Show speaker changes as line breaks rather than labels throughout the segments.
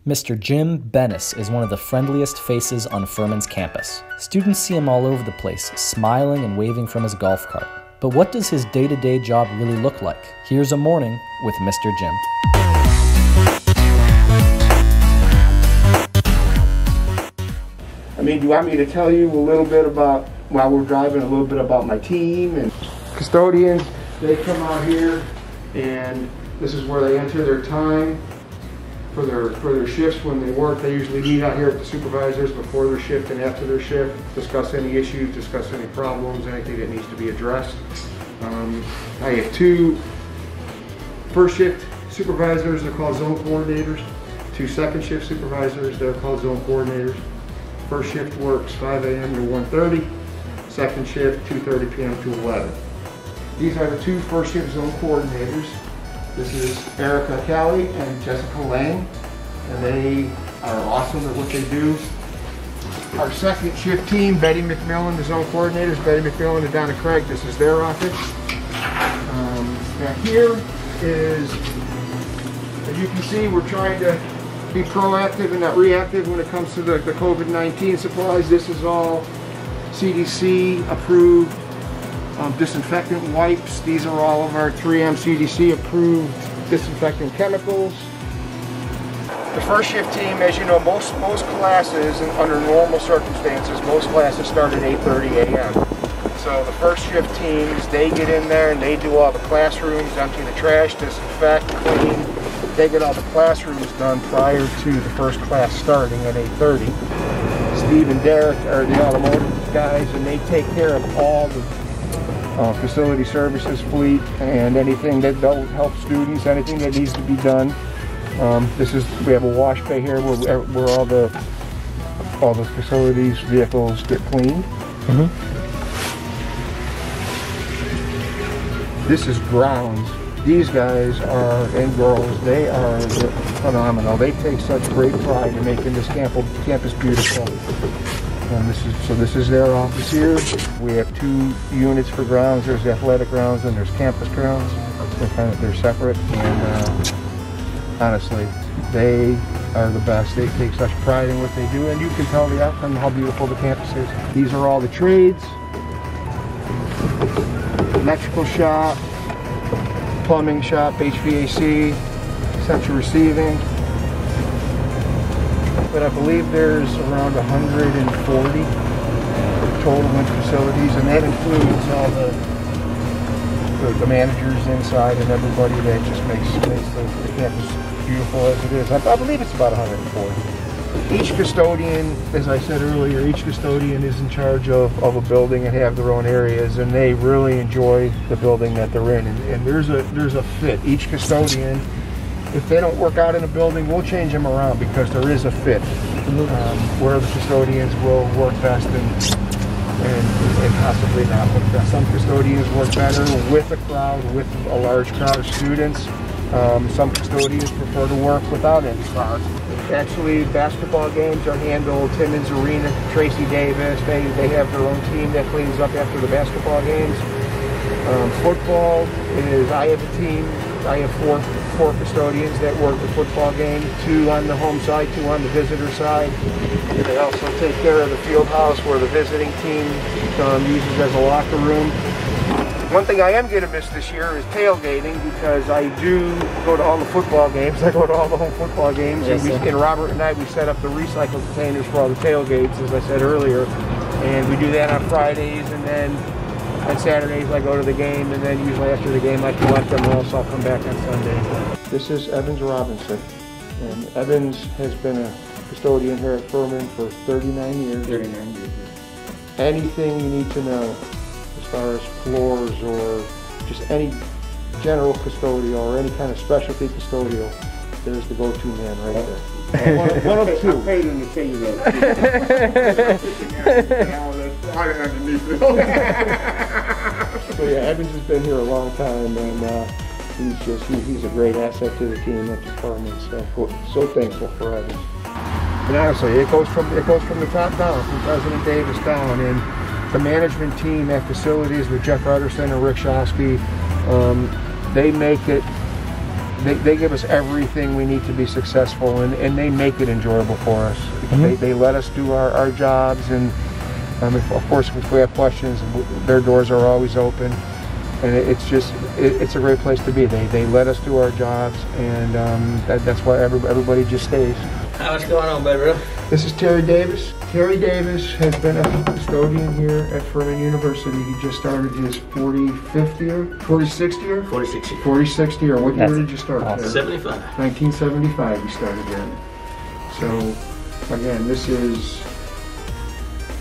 Mr. Jim Bennis is one of the friendliest faces on Furman's campus. Students see him all over the place, smiling and waving from his golf cart. But what does his day-to-day job really look like? Here's a morning with Mr. Jim.
Do you want me to tell you a little bit about, while we're driving, a little bit about my team and custodians? They come out here and this is where they enter their time for their shifts. When they work, they usually meet out here with the supervisors before their shift and after their shift, discuss any issues, discuss any problems, anything that needs to be addressed. I have two first shift supervisors, they're called zone coordinators. Two second shift supervisors, they're called zone coordinators. First shift works 5 a.m. to 1:30, second shift 2:30 p.m. to 11. These are the two first shift zone coordinators. This is Erica Kelly and Jessica Lang, and they are awesome at what they do. Our second shift team, Betty McMillan, the zone coordinators, Betty McMillan and Donna Craig, this is their office. Now here is, as you can see, we're trying to be proactive and not reactive when it comes to the COVID-19 supplies. This is all CDC approved disinfectant wipes. These are all of our 3M CDC approved disinfectant chemicals. The first shift team, as you know, most classes, under normal circumstances, most classes start at 8:30 a.m. So the first shift teams, they get in there and they do all the classrooms, empty the trash, disinfect, clean. They get all the classrooms done prior to the first class starting at 8:30. Steve and Derek are the automotive guys, and they take care of all the facility services, fleet, and anything that will help students, anything that needs to be done. We have a wash bay here where all the facilities, vehicles get cleaned. This is grounds. These guys are, and girls, they are phenomenal. They take such great pride in making this campus beautiful. And this is their office here. We have two units for grounds. There's athletic grounds and there's campus grounds. They're separate, and honestly, they are the best. They take such pride in what they do, and you can tell the outcome how beautiful the campus is. These are all the trades. Electrical shop, plumbing shop, HVAC, central receiving. But I believe there's around 140 total in facilities, and that includes all the managers inside and everybody that just makes the campus beautiful as it is. I believe it's about 140. Each custodian, as I said earlier, each custodian is in charge of a building and have their own areas, and they really enjoy the building that they're in. And there's a fit. Each custodian, if they don't work out in a building, we'll change them around because there is a fit where the custodians will work best and possibly not work best. Some custodians work better with a crowd, with a large crowd of students. Some custodians prefer to work without any crowd. Actually, basketball games are handled, Timmons Arena, Tracy Davis, they have their own team that cleans up after the basketball games. Football is, I have a team, I have four custodians that work the football game, 2 on the home side, 2 on the visitor side. They also take care of the field house where the visiting team uses as a locker room. One thing I am going to miss this year is tailgating, because I do go to all the football games. I go to all the home football games, yes, and Robert and I, we set up the recycle containers for all the tailgates, as I said earlier, and we do that on Fridays, and then on Saturdays I go to the game, and then usually after the game I collect them all, so I'll come back on Sunday. This is Evans Robinson, and Evans has been a custodian here at Furman for 39 years. 39 years. Anything you need to know as far as floors or just any general custodial or any kind of specialty custodial, there's the go-to man right there. One of two. I paid him to tell you that. So yeah, Evans has been here a long time, and he's a great asset to the team at the Furman. So thankful for Evans. And honestly, it goes from the top down, from President Davis down, and the management team at facilities with Jeff Rutterson and Rick Shosky, they make it they give us everything we need to be successful, and they make it enjoyable for us. They let us do our jobs, and of course if we have questions, their doors are always open, and it's a great place to be. They let us do our jobs, and that's why everybody just stays.
What's going on, baby?
This is Terry Davis. Terry Davis has been a custodian here at Furman University. He just started his 45th year? 46th year?
46 years.
46th year. What year did you start there?
75.
1975 you started there. So, again, this is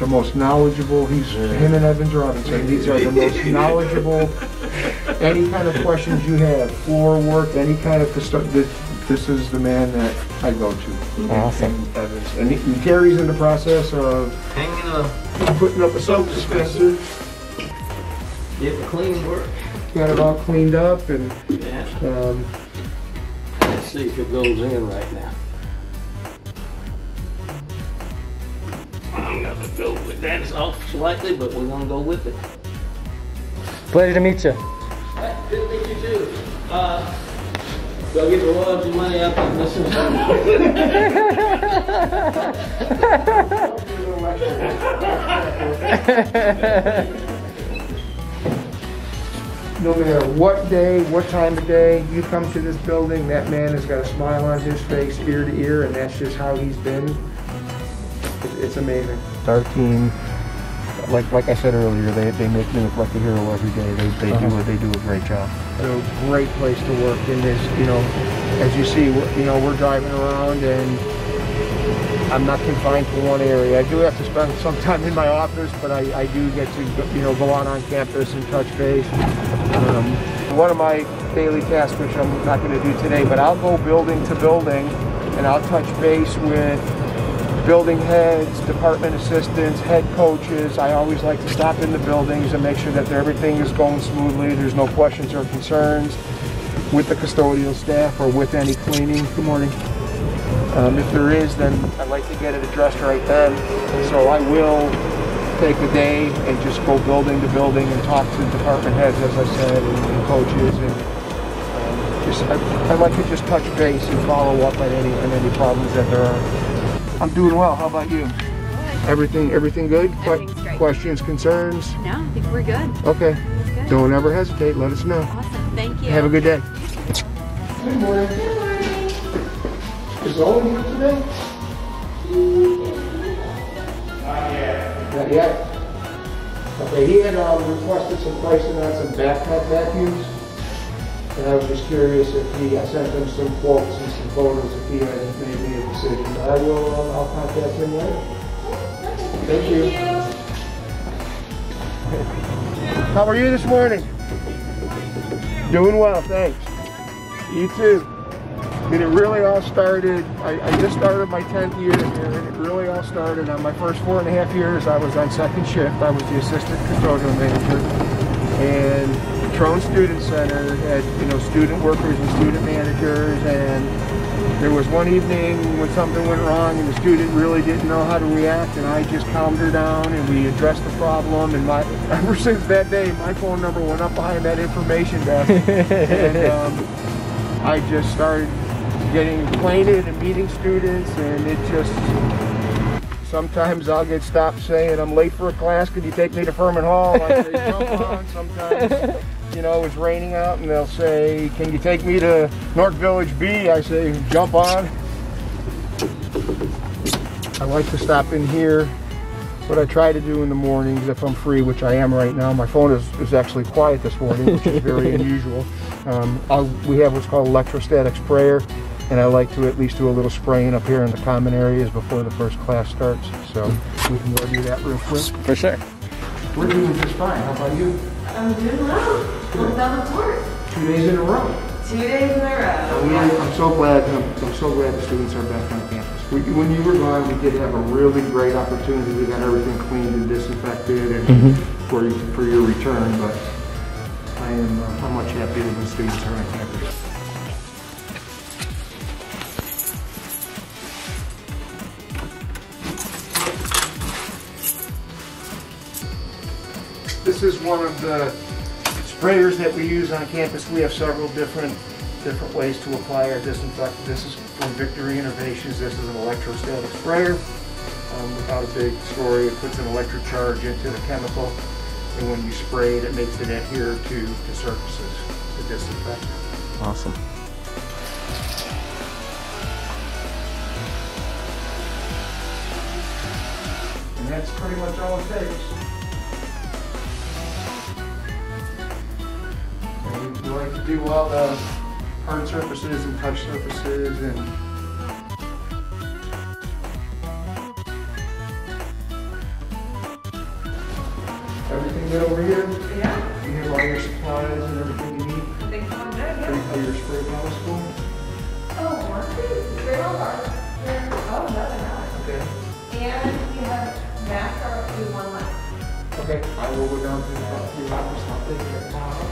the most knowledgeable. Him and Evans Robinson. These are the most knowledgeable. Any kind of questions you have, floor work, any kind of custodian. This is the man that I go to.
Awesome.
Evans. And Terry's in the process of
hanging up,
putting up a soap dispenser.
Getting clean work.
Got it all cleaned up, and
yeah. Let's see if it goes in right now. I'm gonna go with that. It's off slightly, but we're gonna go with it.
Pleasure to meet you.
Hey, good to meet you too. Go get the royalty money up and listen to
No matter what day, what time of day, you come to this building, that man has got a smile on his face, ear to ear, and that's just how he's been. It's amazing. Our team, like I said earlier, they make me look like a hero every day. They do a great job. It's a great place to work. And this, as you see, we're driving around, and I'm not confined to one area. I do have to spend some time in my office, but I do get to go out on campus and touch base. One of my daily tasks, which I'm not going to do today, but I'll go building to building, and I'll touch base with building heads, department assistants, head coaches. I always like to stop in the buildings and make sure that everything is going smoothly. There's no questions or concerns with the custodial staff or with any cleaning. Good morning. If there is, then I'd like to get it addressed right then. So I will take a day and just go building to building and talk to department heads, as I said, and coaches. And I like to just touch base and follow up on any problems that there are. I'm doing well. How about you? Everything good?
Everything's great.
Questions, concerns?
No, I think we're good.
Okay.
Good.
Don't ever hesitate. Let us know.
Awesome. Thank you.
Have a good day. Good morning. Is Owen here today? Not yet. Okay, he had requested some pricing on some bathtub vacuums. And I was just curious if I sent him some quotes and some photos if he had made a decision. But I'll contact him later. Thank you. How are you this morning? Doing well, thanks. You too. And it really all started, I just started my 10th year here, and it really all started on my first 4.5 years. I was on second shift. I was the assistant custodial manager. And Trone Student Center had, student workers and student managers, and there was one evening when something went wrong and the student really didn't know how to react, and I just calmed her down and we addressed the problem, and ever since that day, my phone number went up behind that information desk, and I just started getting acquainted and meeting students, and it just, sometimes I'll get stopped saying, I'm late for a class, could you take me to Furman Hall? I say, jump on. Sometimes, it's raining out, and they'll say, can you take me to North Village B? I say, jump on. I like to stop in here. What I try to do in the mornings, if I'm free, which I am right now, my phone is actually quiet this morning, which is very unusual. We have what's called electrostatic sprayer, and I like to at least do a little spraying up here in the common areas before the first class starts. So we can go do that real quick.
For sure.
We're doing just fine. How about you?
I'm doing well. What's on the court?
2 days in a row.
2 days in a row.
I'm so glad the students are back on campus. When you were gone, we did have a really great opportunity. We got everything cleaned and disinfected, and for your return. But I'm much happier when students are on campus. This is one of the sprayers that we use on campus. We have several different different ways to apply our disinfectant. This is from Victory Innovations. This is an electrostatic sprayer. Without a big story, it puts an electric charge into the chemical, and when you spray it, it makes it adhere to the surfaces to disinfect.
Awesome.
And that's pretty much all it takes. And we like to do all the hard surfaces and touch surfaces and everything good over here?
Yeah.
You have all your supplies and everything you need?
I think sounds good, yeah.
Are your spray bottles full?
Oh, one, two, three, oh, another nine.
Okay.
And we have masks are up to 1 month.
Okay. I will go down to about 3 hours. I'll take it tomorrow.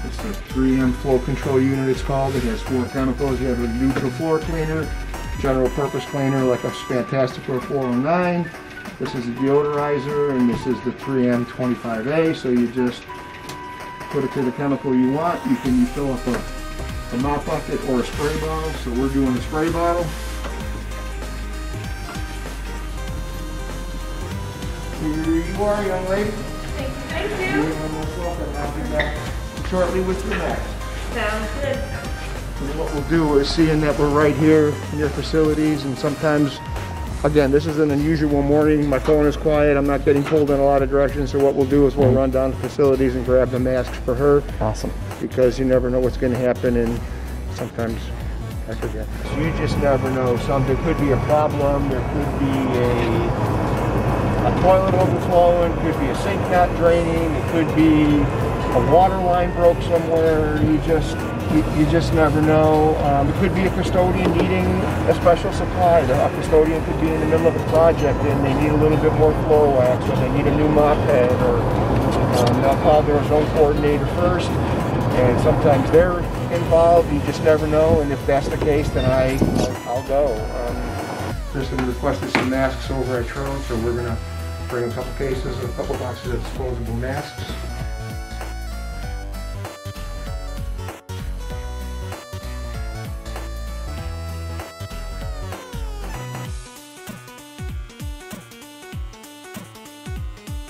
It's the 3M flow control unit, it's called. It has 4 chemicals. You have a neutral floor cleaner, general purpose cleaner like a Fantastic 409. This is a deodorizer, and this is the 3M 25A. So you just put it to the chemical you want. You can fill up a mop bucket or a spray bottle. So we're doing a spray bottle. Here you are, young lady.
Thank
You're
you.
most welcome. I'll be back shortly with your mask.
Sounds good.
And what we'll do is, seeing that we're right here near facilities, and sometimes, again, this is an unusual morning. My phone is quiet. I'm not getting pulled in a lot of directions. So what we'll do is we'll run down to facilities and grab the masks for her.
Awesome.
Because you never know what's going to happen, and sometimes I forget. So you just never know. There could be a problem. There could be a toilet overflowing. Could be a sink not draining. It could be a water line broke somewhere. You just never know. It could be a custodian needing a special supply. A custodian could be in the middle of a project and they need a little bit more floor wax, or they need a new mop head, or they'll call their zone coordinator first, and sometimes they're involved. You just never know, and if that's the case, then I'll go. Kristen requested some masks over at Trone, so we're going to bring a couple cases and a couple boxes of disposable masks.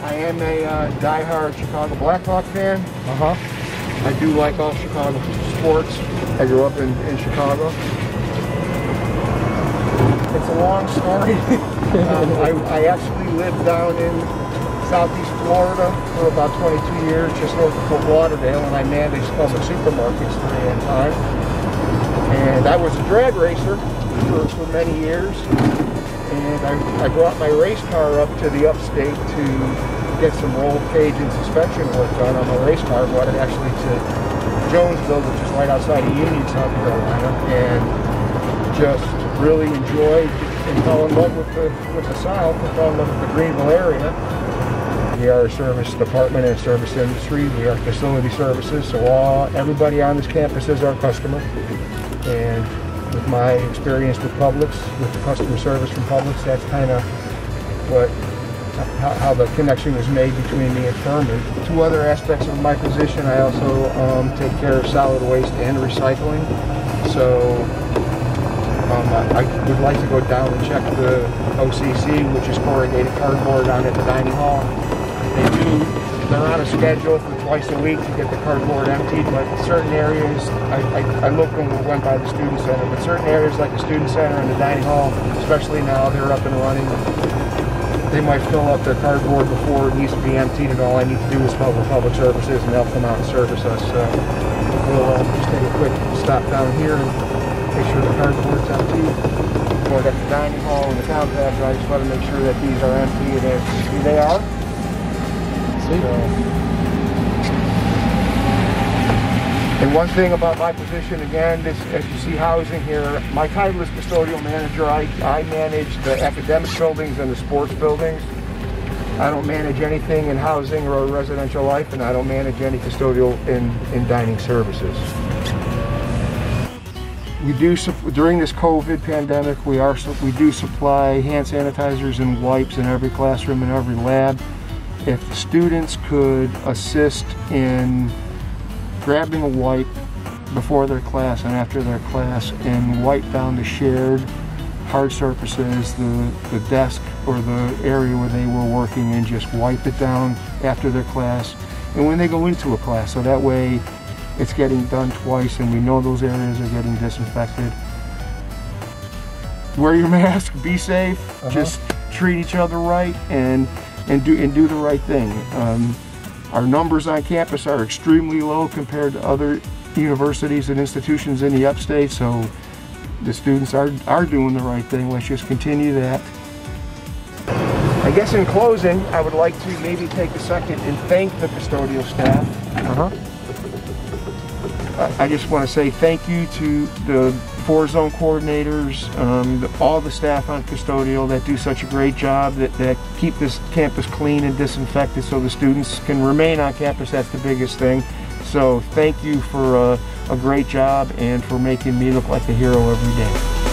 I am a die-hard Chicago Blackhawk fan. I do like all Chicago sports. I grew up in Chicago. It's a long story. I actually lived down in southeast Florida for about 22 years, just north of Fort Lauderdale, and I managed public supermarkets during that time. And I was a drag racer for many years. And I brought my race car up to the upstate to get some roll cage and suspension work done on my race car. Brought it actually to Jonesville, which is right outside of Union, South Carolina, and just really enjoyed and fell in love with the South, and fell in love with the Greenville area. We are a service department and service industry. We are facility services, so everybody on this campus is our customer. And with my experience with Publix, with the customer service from Publix, that's kind of how the connection was made between me and Furman. 2 other aspects of my position: I also take care of solid waste and recycling. So I would like to go down and check the OCC, which is corrugated cardboard, down at the dining hall. They're on a schedule for twice a week to get the cardboard emptied, but certain areas, I looked when we went by the student center, but certain areas like the student center and the dining hall, especially now they're up and running, they might fill up their cardboard before it needs to be emptied, and all I need to do is call the public services and they'll come out and service us. So we'll just take a quick stop down here and make sure the cardboard's empty. Going at the dining hall and the compactor, I just want to make sure that these are empty, and as they are. And one thing about my position, again, as you see housing here, my title is custodial manager. I manage the academic buildings and the sports buildings. I don't manage anything in housing or residential life, and I don't manage any custodial in dining services. We do, during this COVID pandemic, we do supply hand sanitizers and wipes in every classroom and every lab. If the students could assist in grabbing a wipe, before their class and after their class and wipe down the shared hard surfaces, the desk or the area where they were working, and just wipe it down after their class and when they go into a class, so that way it's getting done twice and we know those areas are getting disinfected. Wear your mask, be safe, just treat each other right, and do the right thing. Our numbers on campus are extremely low compared to other universities and institutions in the upstate, so the students are doing the right thing. Let's just continue that. I guess in closing, I would like to maybe take a second and thank the custodial staff. I just want to say thank you to the 4 zone coordinators, all the staff on custodial that do such a great job, that keep this campus clean and disinfected so the students can remain on campus. That's the biggest thing. So thank you for a great job and for making me look like a hero every day.